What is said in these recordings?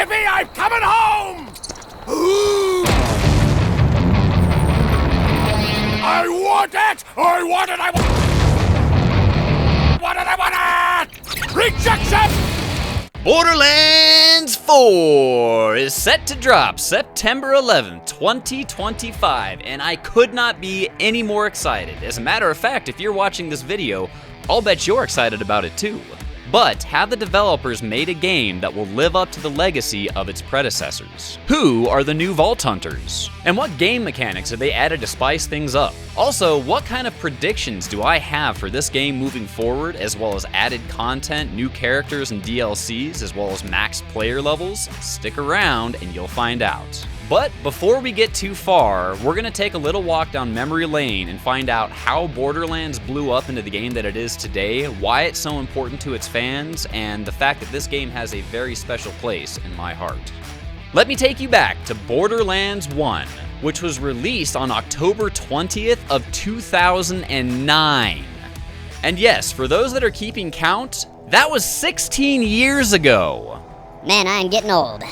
Tippy, I'm coming home! I want it! I want it! I want it! Rejection! Borderlands 4 is set to drop September 11th, 2025, and I could not be any more excited. As a matter of fact, if you're watching this video, I'll bet you're excited about it too. But have the developers made a game that will live up to the legacy of its predecessors? Who are the new Vault Hunters? And what game mechanics have they added to spice things up? Also, what kind of predictions do I have for this game moving forward, as well as added content, new characters and DLCs, as well as max player levels? Stick around and you'll find out. But before we get too far, we're going to take a little walk down memory lane and find out how Borderlands blew up into the game that it is today, why it's so important to its fans, and the fact that this game has a very special place in my heart. Let me take you back to Borderlands 1, which was released on October 20th of 2009. And yes, for those that are keeping count, that was 16 years ago. Man, I'm getting old.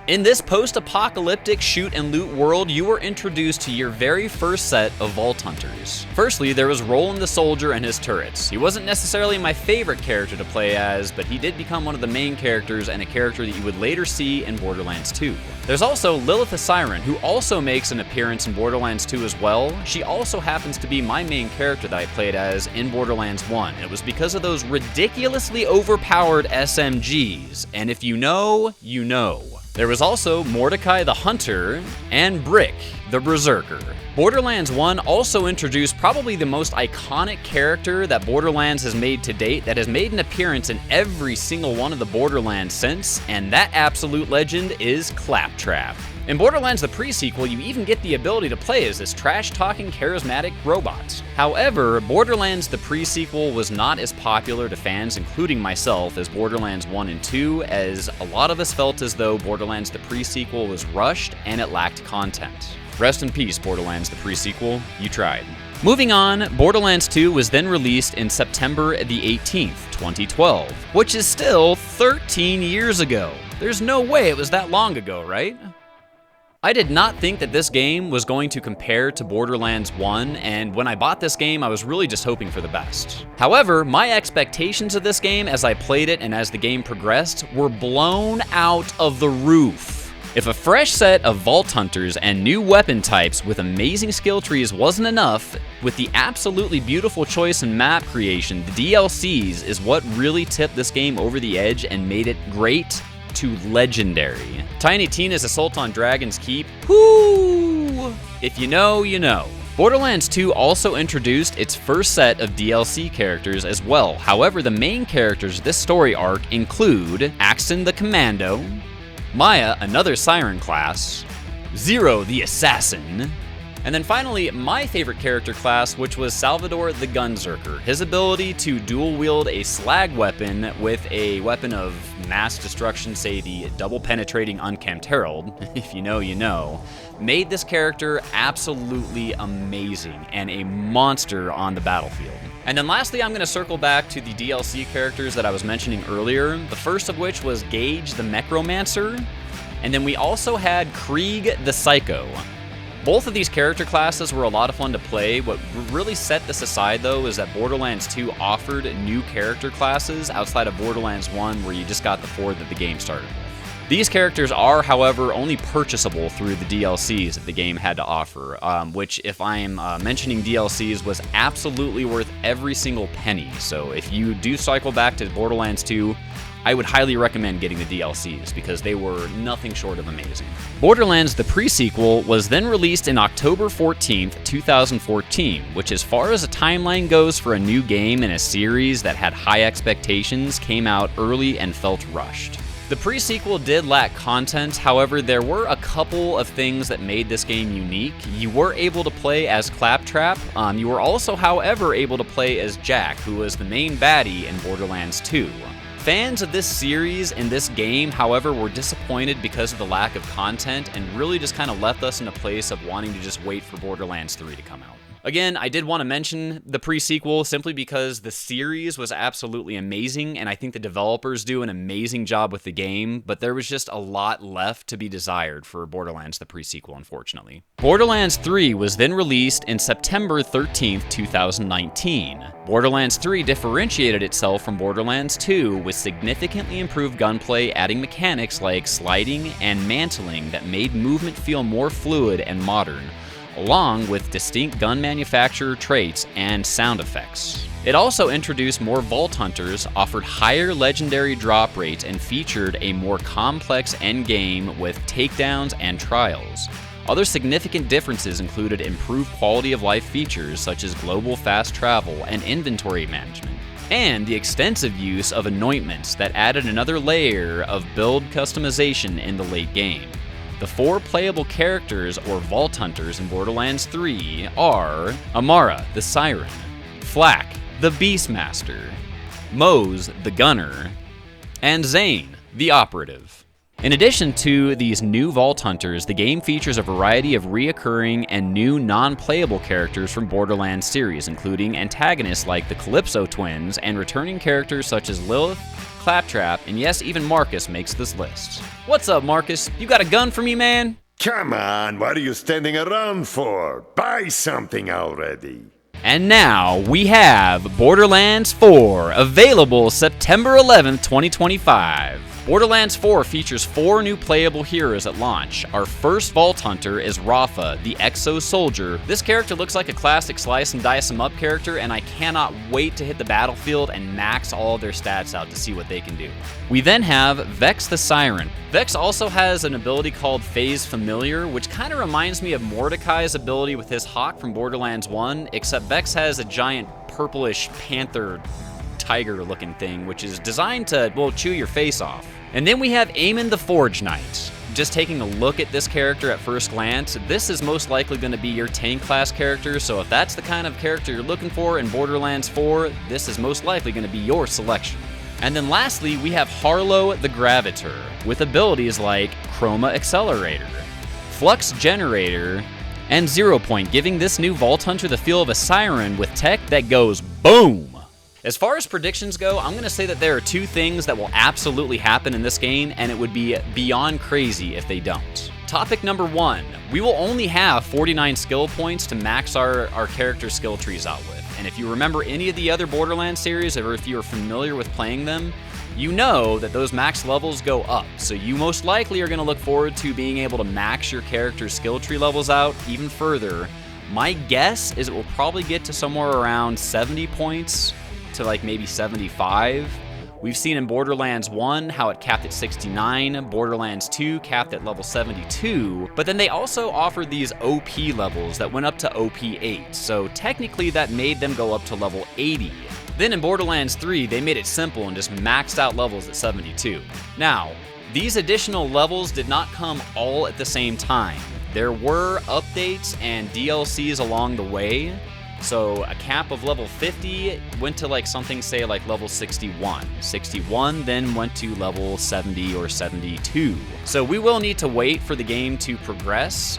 In this post-apocalyptic shoot-and-loot world, you were introduced to your very first set of Vault Hunters. Firstly, there was Roland the Soldier and his turrets. He wasn't necessarily my favorite character to play as, but he did become one of the main characters and a character that you would later see in Borderlands 2. There's also Lilith the Siren, who also makes an appearance in Borderlands 2 as well. She also happens to be my main character that I played as in Borderlands 1. It was because of those ridiculously overpowered SMGs, and if you know, you know. There was also Mordecai the Hunter and Brick the Berserker. Borderlands 1 also introduced probably the most iconic character that Borderlands has made to date, that has made an appearance in every single one of the Borderlands since, and that absolute legend is Claptrap. In Borderlands the pre-sequel, you even get the ability to play as this trash-talking charismatic robot. However, Borderlands the pre-sequel was not as popular to fans, including myself, as Borderlands 1 and 2, as a lot of us felt as though Borderlands the pre-sequel was rushed and it lacked content. Rest in peace, Borderlands the pre-sequel, you tried. Moving on, Borderlands 2 was then released in September the 18th, 2012, which is still 13 years ago. There's no way it was that long ago, right? I did not think that this game was going to compare to Borderlands 1, and when I bought this game, I was really just hoping for the best. However, my expectations of this game as I played it and as the game progressed were blown out of the roof. If a fresh set of Vault Hunters and new weapon types with amazing skill trees wasn't enough, with the absolutely beautiful choice in map creation, the DLCs is what really tipped this game over the edge and made it great to legendary. Tiny Tina's Assault on Dragon's Keep, whoo! If you know, you know. Borderlands 2 also introduced its first set of DLC characters as well. However, the main characters of this story arc include Axton the Commando, Maya, another Siren class, Zero the Assassin, and then finally, my favorite character class, which was Salvador the Gunzerker. His ability to dual-wield a slag weapon with a weapon of mass destruction, say the double-penetrating Uncamped Herald, if you know, you know, made this character absolutely amazing and a monster on the battlefield. And then lastly, I'm going to circle back to the DLC characters that I was mentioning earlier, the first of which was Gage the Necromancer, and then we also had Krieg the Psycho. Both of these character classes were a lot of fun to play. What really set this aside, though, is that Borderlands 2 offered new character classes outside of Borderlands 1, where you just got the 4 that the game started with. These characters are, however, only purchasable through the DLCs that the game had to offer, which, if I am mentioning DLCs, was absolutely worth every single penny. So if you do cycle back to Borderlands 2, I would highly recommend getting the DLCs because they were nothing short of amazing. Borderlands the pre-sequel was then released in October 14th, 2014, which as far as a timeline goes for a new game in a series that had high expectations, came out early and felt rushed. The pre-sequel did lack content, however, there were a couple of things that made this game unique. You were able to play as Claptrap. You were also, however, able to play as Jack, who was the main baddie in Borderlands 2. Fans of this series and this game, however, were disappointed because of the lack of content and really just kind of left us in a place of wanting to just wait for Borderlands 3 to come out. Again, I did want to mention the pre-sequel simply because the series was absolutely amazing, and I think the developers do an amazing job with the game, but there was just a lot left to be desired for Borderlands the pre-sequel, unfortunately. Borderlands 3 was then released in September 13th, 2019. Borderlands 3 differentiated itself from Borderlands 2 with significantly improved gunplay, adding mechanics like sliding and mantling that made movement feel more fluid and modern, along with distinct gun manufacturer traits and sound effects. It also introduced more Vault Hunters, offered higher legendary drop rates, and featured a more complex endgame with takedowns and trials. Other significant differences included improved quality of life features such as global fast travel and inventory management, and the extensive use of anointments that added another layer of build customization in the late game. The 4 playable characters, or Vault Hunters, in Borderlands 3 are Amara, the Siren, Flak, the Beastmaster, Mose, the Gunner, and Zane, the Operative. In addition to these new Vault Hunters, the game features a variety of reoccurring and new non-playable characters from Borderlands series, including antagonists like the Calypso twins and returning characters such as Lilith, Claptrap, and yes, even Marcus makes this list. What's up, Marcus? You got a gun for me, man? Come on, what are you standing around for? Buy something already. And now we have Borderlands 4, available September 11th, 2025. Borderlands 4 features 4 new playable heroes at launch. Our first Vault Hunter is Rafa, the Exo Soldier. This character looks like a classic slice and dice 'em up character, and I cannot wait to hit the battlefield and max all of their stats out to see what they can do. We then have Vex the Siren. Vex also has an ability called Phase Familiar, which kind of reminds me of Mordecai's ability with his Hawk from Borderlands 1, except Vex has a giant purplish panther tiger looking thing, which is designed to, well, chew your face off. And then we have Eamon the Forge Knight. Just taking a look at this character at first glance, this is most likely going to be your tank class character, so if that's the kind of character you're looking for in Borderlands 4, this is most likely going to be your selection. And then lastly, we have Harlow the Gravitor, with abilities like Chroma Accelerator, Flux Generator, and Zero Point, giving this new Vault Hunter the feel of a siren with tech that goes boom. As far as predictions go, I'm going to say that there are 2 things that will absolutely happen in this game, and it would be beyond crazy if they don't. Topic number 1, we will only have 49 skill points to max our character skill trees out with. And if you remember any of the other Borderlands series, or if you're familiar with playing them, you know that those max levels go up. So you most likely are going to look forward to being able to max your character's skill tree levels out even further. My guess is it will probably get to somewhere around 70 points to like maybe 75. We've seen in Borderlands 1 how it capped at 69, Borderlands 2 capped at level 72, but then they also offered these OP levels that went up to OP 8, so technically that made them go up to level 80. Then in Borderlands 3, they made it simple and just maxed out levels at 72. Now, these additional levels did not come all at the same time. There were updates and DLCs along the way. So a cap of level 50 went to like something, say like level 61. 61 then went to level 70 or 72. So we will need to wait for the game to progress,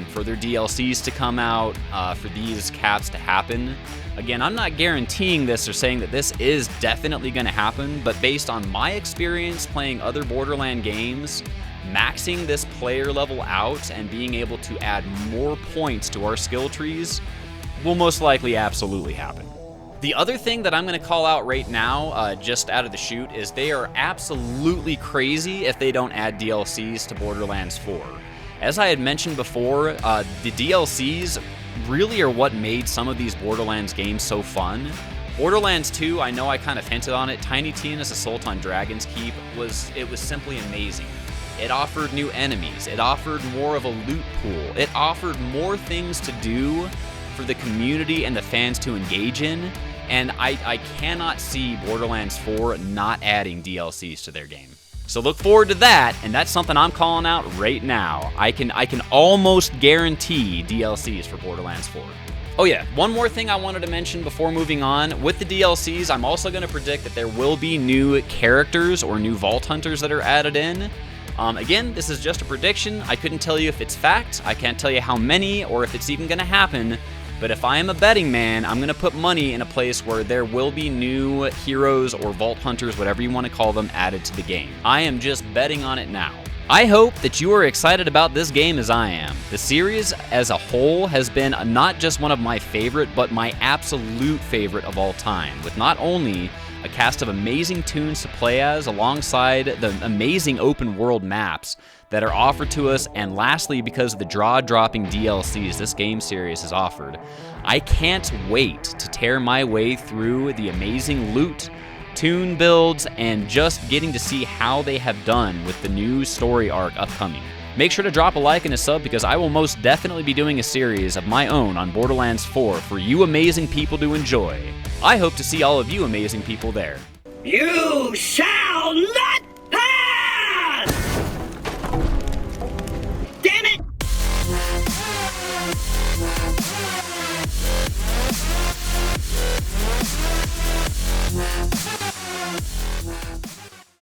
for their DLCs to come out, for these caps to happen. Again, I'm not guaranteeing this or saying that this is definitely going to happen, but based on my experience playing other Borderland games, maxing this player level out and being able to add more points to our skill trees will most likely absolutely happen. The other thing that I'm going to call out right now, just out of the chute, is they are absolutely crazy if they don't add DLCs to Borderlands 4. As I had mentioned before, the DLCs really are what made some of these Borderlands games so fun. Borderlands 2, I know I kind of hinted on it, Tiny Tina's Assault on Dragon's Keep was simply amazing. It offered new enemies, it offered more of a loot pool, it offered more things to do for the community and the fans to engage in, and I cannot see Borderlands 4 not adding DLCs to their game. So look forward to that, and that's something I'm calling out right now. I can almost guarantee DLCs for Borderlands 4. Oh yeah, one more thing I wanted to mention before moving on. With the DLCs, I'm also going to predict that there will be new characters or new Vault Hunters that are added in. Again, this is just a prediction. I couldn't tell you if it's fact. I can't tell you how many or if it's even going to happen. But if I am a betting man, I'm gonna put money in a place where there will be new heroes or vault hunters, whatever you want to call them, added to the game. I am just betting on it now. I hope that you are excited about this game as I am. The series as a whole has been not just one of my favorite, but my absolute favorite of all time, with not only a cast of amazing tunes to play as, alongside the amazing open world maps that are offered to us, and lastly, because of the jaw-dropping DLCs this game series has offered. I can't wait to tear my way through the amazing loot, tune builds, and just getting to see how they have done with the new story arc upcoming. Make sure to drop a like and a sub, because I will most definitely be doing a series of my own on Borderlands 4 for you amazing people to enjoy. I hope to see all of you amazing people there. You shall not!